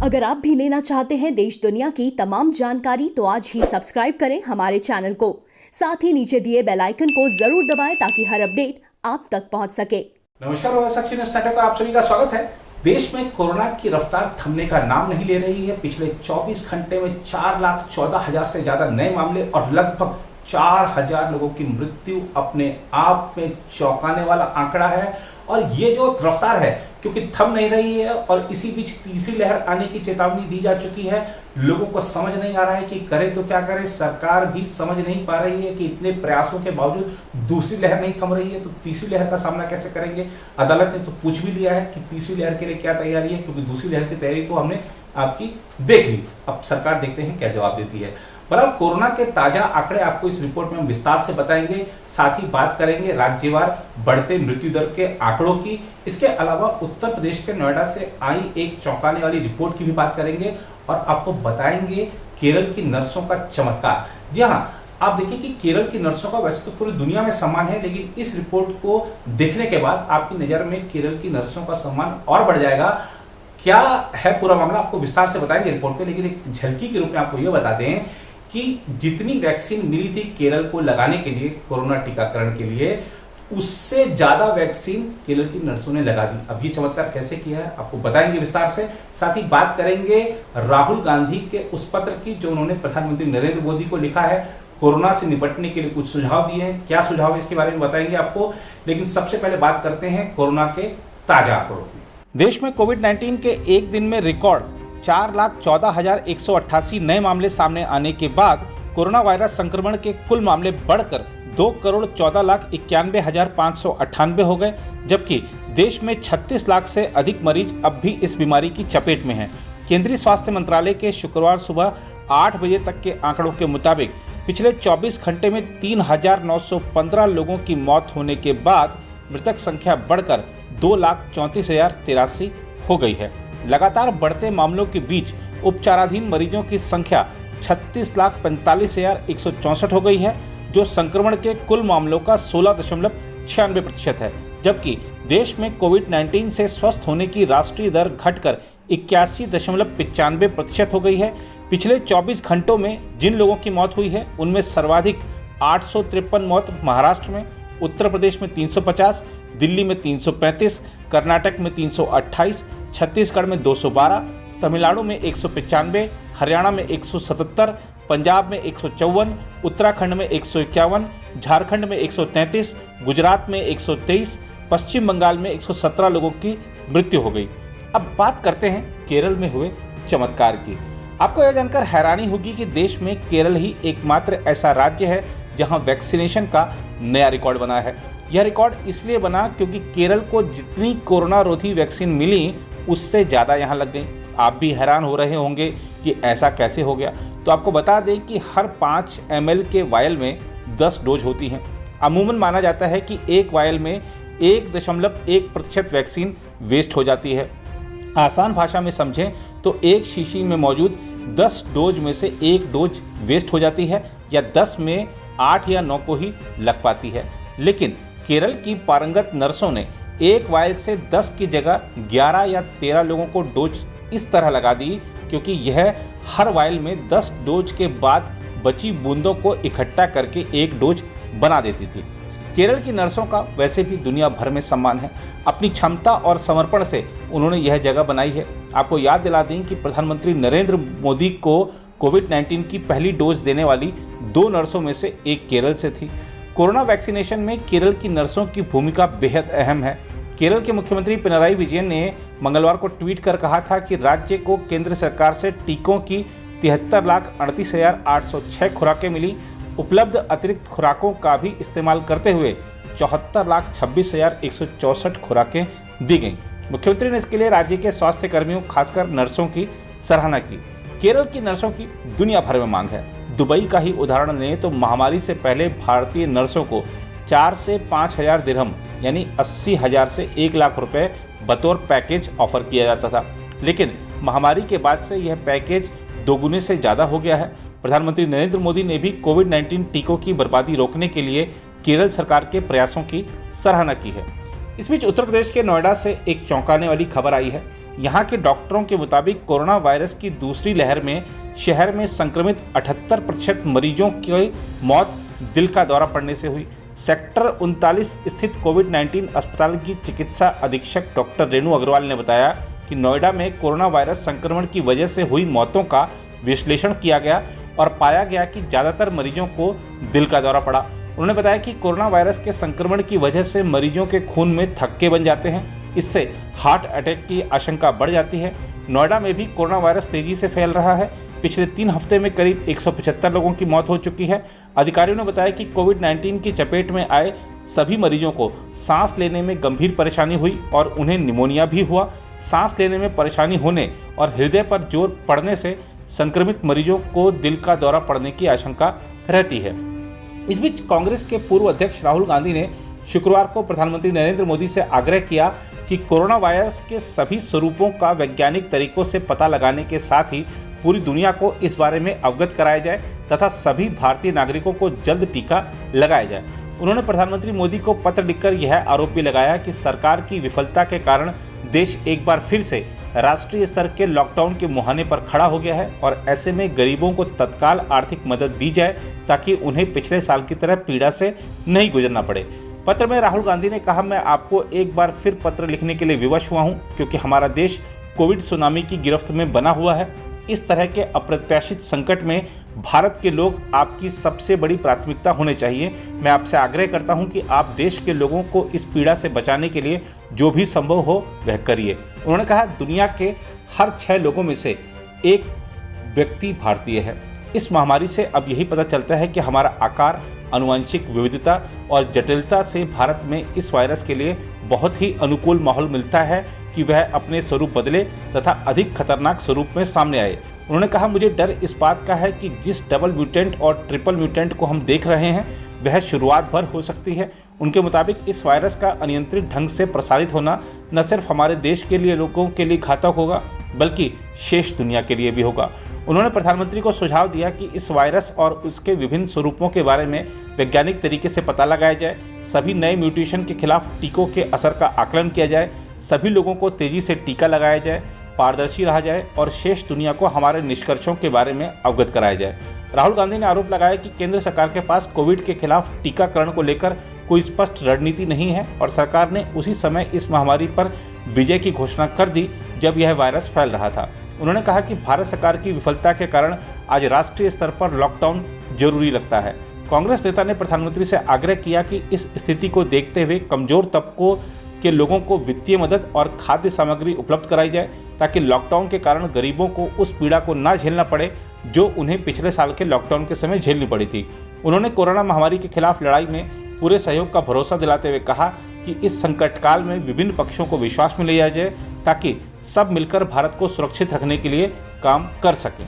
अगर आप भी लेना चाहते हैं देश दुनिया की तमाम जानकारी तो आज ही सब्सक्राइब करें हमारे चैनल को। साथ ही नीचे दिए बेल आइकन को जरूर दबाएं ताकि हर अपडेट आप तक पहुंच सके। नमस्कार, साक्षी न्यूज़ नेटवर्क पर आप सभी का स्वागत है। देश में कोरोना की रफ्तार थमने का नाम नहीं ले रही है। पिछले 24 घंटे में 4,14,000 से ज्यादा नए मामले और लगभग 4,000 लोगों की मृत्यु अपने आप में चौंकाने वाला आंकड़ा है। और ये जो रफ्तार है क्योंकि थम नहीं रही है और इसी बीच तीसरी लहर आने की चेतावनी दी जा चुकी है। लोगों को समझ नहीं आ रहा है कि करे तो क्या करे। सरकार भी समझ नहीं पा रही है कि इतने प्रयासों के बावजूद दूसरी लहर नहीं थम रही है तो तीसरी लहर का सामना कैसे करेंगे। अदालत ने तो पूछ भी लिया है कि तीसरी लहर के लिए क्या तैयारी है, क्योंकि दूसरी लहर की तैयारी तो हमने आपकी देख ली। अब सरकार देखते हैं क्या जवाब देती है। बहरहाल कोरोना के ताजा आंकड़े आपको इस रिपोर्ट में हम विस्तार से बताएंगे। साथ ही बात करेंगे राज्यवार बढ़ते मृत्यु दर के आंकड़ों की। इसके अलावा उत्तर प्रदेश के नोएडा से आई एक चौंकाने वाली रिपोर्ट की भी बात करेंगे और आपको बताएंगे केरल की नर्सों का चमत्कार। जी हाँ, आप देखिए कि केरल की नर्सों का वैसे तो पूरी दुनिया में सम्मान है, लेकिन इस रिपोर्ट को देखने के बाद आपकी नजर में केरल की नर्सों का सम्मान और बढ़ जाएगा। क्या है पूरा मामला आपको विस्तार से बताएंगे रिपोर्ट पे, लेकिन एक झलकी के रूप में आपको यह बता दें कि जितनी वैक्सीन मिली थी केरल को लगाने के लिए, कोरोना टीकाकरण के लिए, उससे ज्यादा वैक्सीन केरल की नर्सों ने लगा दी। अब ये चमत्कार कैसे किया है आपको बताएंगे विस्तार से। साथ ही बात करेंगे राहुल गांधी के उस पत्र की जो उन्होंने प्रधानमंत्री नरेंद्र मोदी को लिखा है। कोरोना से निपटने के लिए कुछ सुझाव दिए हैं। क्या सुझाव है इसके बारे में बताएंगे आपको, लेकिन सबसे पहले बात करते हैं कोरोना के ताजा आंकड़ों की। देश में कोविड-19 के एक दिन में रिकॉर्ड 4,14,188 नए मामले सामने आने के बाद कोरोना वायरस संक्रमण के कुल मामले बढ़कर 2,14,91,598 हो गए, जबकि देश में 36 लाख से अधिक मरीज अब भी इस बीमारी की चपेट में हैं। केंद्रीय स्वास्थ्य मंत्रालय के शुक्रवार सुबह 8 बजे तक के आंकड़ों के मुताबिक पिछले 24 घंटे में 3,915 लोगों की मौत होने के बाद मृतक संख्या बढ़कर 2,34,083 हो गई है। लगातार बढ़ते मामलों के बीच उपचाराधीन मरीजों की संख्या 36,45,164 हो गई है, जो संक्रमण के कुल मामलों का 16.96% है। जबकि देश में कोविड-19 से स्वस्थ होने की राष्ट्रीय दर घटकर 81.95% हो गई है। पिछले 24 घंटों में जिन लोगों की मौत हुई है उनमें सर्वाधिक 853 मौत महाराष्ट्र में, उत्तर प्रदेश में 350, दिल्ली में 335, कर्नाटक में 328, छत्तीसगढ़ में 212, तमिलनाडु में 195, हरियाणा में 177, पंजाब में 154, उत्तराखंड में 151, झारखंड में 133, गुजरात में 123, पश्चिम बंगाल में 117 लोगों की मृत्यु हो गई। अब बात करते हैं केरल में हुए चमत्कार की। आपको यह जानकर हैरानी होगी कि देश में केरल ही एकमात्र ऐसा राज्य है जहां वैक्सीनेशन का नया रिकॉर्ड बना है। यह रिकॉर्ड इसलिए बना क्योंकि केरल को जितनी कोरोना रोधी वैक्सीन मिली उससे ज़्यादा यहाँ लग गई। आप भी हैरान हो रहे होंगे कि ऐसा कैसे हो गया। तो आपको बता दें कि हर 5 ml के वायल में 10 डोज होती हैं। अमूमन माना जाता है कि एक वायल में 1.1% वैक्सीन वेस्ट हो जाती है। आसान भाषा में समझें तो एक शीशी में मौजूद 10 डोज में से एक डोज वेस्ट हो जाती है, या 10 में 8 या 9 को ही लग पाती है। लेकिन केरल की पारंगत नर्सों ने एक वायल से 10 की जगह 11 या 13 लोगों को डोज इस तरह लगा दी, क्योंकि यह हर वायल में 10 डोज के बाद बची बूंदों को इकट्ठा करके एक डोज बना देती थी। केरल की नर्सों का वैसे भी दुनिया भर में सम्मान है। अपनी क्षमता और समर्पण से उन्होंने यह जगह बनाई है। आपको याद दिला दें कि प्रधानमंत्री नरेंद्र मोदी को कोविड-19 की पहली डोज देने वाली 2 नर्सों में से एक केरल से थी। कोरोना वैक्सीनेशन में केरल की नर्सों की भूमिका बेहद अहम है। केरल के मुख्यमंत्री पिनराई विजयन ने मंगलवार को ट्वीट कर कहा था कि राज्य को केंद्र सरकार से टीकों की 73,38,806 खुराकें मिली। उपलब्ध अतिरिक्त खुराकों का भी इस्तेमाल करते हुए 74,26,164 खुराकें दी गईं। मुख्यमंत्री ने इसके लिए राज्य के स्वास्थ्य कर्मियों, खासकर नर्सों की सराहना की। केरल की नर्सों की दुनिया भर में मांग है। दुबई का ही उदाहरण लें तो महामारी से पहले भारतीय नर्सों को 4 से 5,000 दिरहम यानी 80,000 से 1 लाख रुपए बतौर पैकेज ऑफर किया जाता था, लेकिन महामारी के बाद से यह पैकेज दोगुने से ज़्यादा हो गया है। प्रधानमंत्री नरेंद्र मोदी ने भी कोविड-19 टीकों की बर्बादी रोकने के लिए केरल सरकार के प्रयासों की सराहना की है। इस बीच उत्तर प्रदेश के नोएडा से एक चौंकाने वाली खबर आई है। यहाँ के डॉक्टरों के मुताबिक कोरोना वायरस की दूसरी लहर में शहर में संक्रमित 78% मरीजों की मौत दिल का दौरा पड़ने से हुई। सेक्टर 39 स्थित कोविड-19 अस्पताल की चिकित्सा अधीक्षक डॉक्टर रेणु अग्रवाल ने बताया कि नोएडा में कोरोना वायरस संक्रमण की वजह से हुई मौतों का विश्लेषण किया गया और पाया गया कि ज़्यादातर मरीजों को दिल का दौरा पड़ा। उन्होंने बताया कि कोरोना वायरस के संक्रमण की वजह से मरीजों के खून में थक्के बन जाते हैं, इससे हार्ट अटैक की आशंका बढ़ जाती है। नोएडा में भी कोरोना वायरस तेजी से फैल रहा है। पिछले 3 हफ्ते में करीब 175 लोगों की मौत हो चुकी है। अधिकारियों ने बताया कि कोविड-19 की चपेट में आए सभी मरीजों को सांस लेने में गंभीर परेशानी हुई और उन्हें निमोनिया भी हुआ। सांस लेने में परेशानी होने और हृदय पर जोर पड़ने से संक्रमित मरीजों को दिल का दौरा पड़ने की आशंका रहती है। इस बीच कांग्रेस के पूर्व अध्यक्ष राहुल गांधी ने शुक्रवार को प्रधानमंत्री नरेंद्र मोदी से आग्रह किया कि कोरोना वायरस के सभी स्वरूपों का वैज्ञानिक तरीकों से पता लगाने के साथ ही पूरी दुनिया को इस बारे में अवगत कराया जाए तथा सभी भारतीय नागरिकों को जल्द टीका लगाया जाए। उन्होंने प्रधानमंत्री मोदी को पत्र लिखकर यह आरोप भी लगाया कि सरकार की विफलता के कारण देश एक बार फिर से राष्ट्रीय स्तर के लॉकडाउन के मुहाने पर खड़ा हो गया है और ऐसे में गरीबों को तत्काल आर्थिक मदद दी जाए ताकि उन्हें पिछले साल की तरह पीड़ा से नहीं गुजरना पड़े। पत्र में राहुल गांधी ने कहा, मैं आपको एक बार फिर पत्र लिखने के लिए विवश हुआ हूं क्योंकि हमारा देश कोविड सुनामी की गिरफ्त में बना हुआ है। इस तरह के अप्रत्याशित संकट में भारत के लोग आपकी सबसे बड़ी प्राथमिकता होने चाहिए। मैं आपसे आग्रह करता हूं कि आप देश के लोगों को इस पीड़ा से बचाने के लिए जो भी संभव हो वह करिए। उन्होंने कहा, दुनिया के हर 6 लोगों में से एक व्यक्ति भारतीय है। इस महामारी से अब यही पता चलता है कि हमारा आकार, आनुवंशिक विविधता और जटिलता से भारत में इस वायरस के लिए बहुत ही अनुकूल माहौल मिलता है कि वह अपने स्वरूप बदले तथा अधिक खतरनाक स्वरूप में सामने आए। उन्होंने कहा, मुझे डर इस बात का है कि जिस डबल म्यूटेंट और ट्रिपल म्यूटेंट को हम देख रहे हैं वह शुरुआत भर हो सकती है। उनके मुताबिक इस वायरस का अनियंत्रित ढंग से प्रसारित होना न सिर्फ हमारे देश के लिए लोगों के लिए घातक होगा बल्कि शेष दुनिया के लिए भी होगा। उन्होंने प्रधानमंत्री को सुझाव दिया कि इस वायरस और उसके विभिन्न स्वरूपों के बारे में वैज्ञानिक तरीके से पता लगाया जाए, सभी नए म्यूटेशन के खिलाफ टीकों के असर का आकलन किया जाए, सभी लोगों को तेजी से टीका लगाया जाए, पारदर्शी रहा जाए और शेष दुनिया को हमारे निष्कर्षों के बारे में अवगत कराया जाए। राहुल गांधी ने आरोप लगाया कि केंद्र सरकार के पास कोविड के खिलाफ टीकाकरण को लेकर कोई स्पष्ट रणनीति नहीं है और सरकार ने उसी समय इस महामारी पर विजय की घोषणा कर दी जब यह वायरस फैल रहा था। उन्होंने कहा कि भारत सरकार की विफलता के कारण आज राष्ट्रीय स्तर पर लॉकडाउन जरूरी लगता है। कांग्रेस नेता ने प्रधानमंत्री से आग्रह किया कि इस स्थिति को देखते हुए कमजोर तबकों के लोगों को वित्तीय मदद और खाद्य सामग्री उपलब्ध कराई जाए ताकि लॉकडाउन के कारण गरीबों को उस पीड़ा को ना झेलना पड़े जो उन्हें पिछले साल के लॉकडाउन के समय झेलनी पड़ी थी। उन्होंने कोरोना महामारी के खिलाफ लड़ाई में पूरे सहयोग का भरोसा दिलाते हुए कहा कि इस संकट काल में विभिन्न पक्षों को विश्वास में लिया जाए ताकि सब मिलकर भारत को सुरक्षित रखने के लिए काम कर सकें।